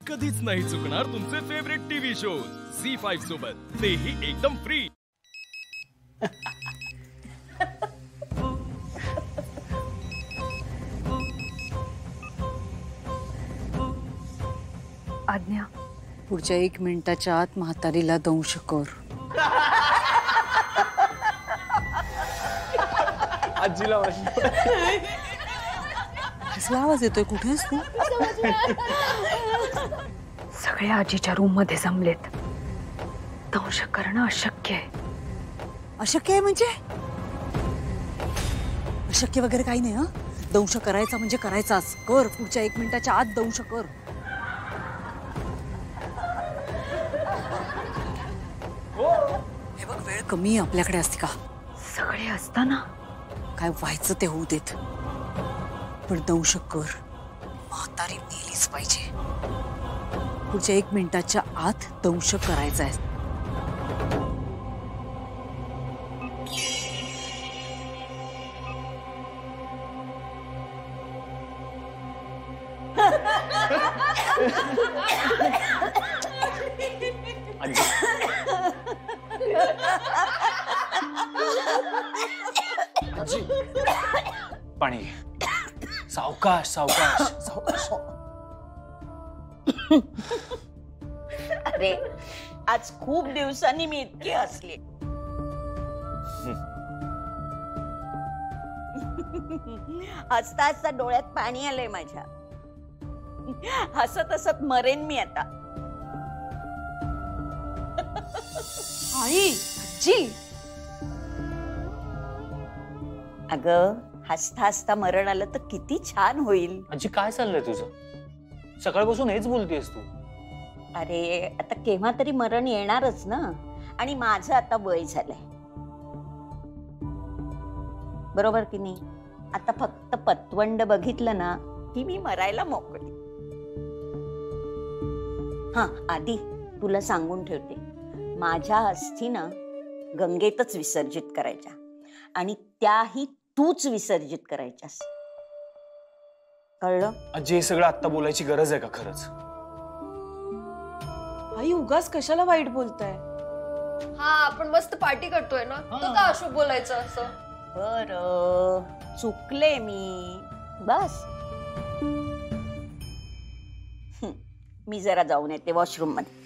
कधीच नाही चुकणार तुमचे फेवरेट टीव्ही शोज झी5 सोबत, तेही एकदम फ्री। आज्ञा, पुढच्या 1 मिनिटाच्या आत म्हातारीला दंश कर। आजीला कसला आवाज येतोय? कुठेस तू? सगळे आजीच्या रूम मध्ये जमलेत। दंश करणं अशक्य आहे। अशक्य आहे म्हणजे? अशक्य वगैरे काही नाही। दंश करायचा म्हणजे करायचाच। कर, पुढच्या 1 मिनिटाच्या आत दंश कर। हे बघ, वेळ कमी आपल्याकडे असते का? सगळे असताना काय व्हायचं ते होऊ देत, पण दंश कर। म्हातारी नेलीच पाहिजे। पुढच्या 1 मिनिटाच्या आत दंश करायचा आहे। आजी, पाणी। सावकाश सावकाश सावकाश। अरे, आज खूप दिवसांनी मी इतकी हसले। हसता हसता डोळ्यात पाणी आलंय माझ्या। हसत हसत मरेन मी आता। आई, आजी, अगं, हसता हसता मरण आलं तर किती छान होईल। आजी, काय चाललंय तुझं? सकाळपासून हेच बोलतेस तू। अरे, आता केव्हा तरी मरण येणारच ना, आणि माझं आता वय झालंय, बरोबर की नाही? आता फक्त पतवंड बघितलं ना की मी मरायला मोकळी। हा, आधी तुला सांगून ठेवते, माझ्या अस्थी ना गंगेतच विसर्जित करायच्या, आणि त्याही तूच विसर्जित करायच्यास, कळलं? आजी, हे सगळं आता बोलायची गरज आहे का खरंच? आई, उगाच कशाला वाईट बोलताय? हा, आपण मस्त पार्टी करतोय ना, तो का अशुभ बोलायचं असं? बरं, चुकले मी, बस। मी जरा जाऊन येते वॉशरूम मध्ये।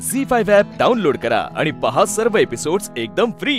झी5 ॲप डाउनलोड करा आणि पहा सर्व एपिसोड्स एकदम फ्री।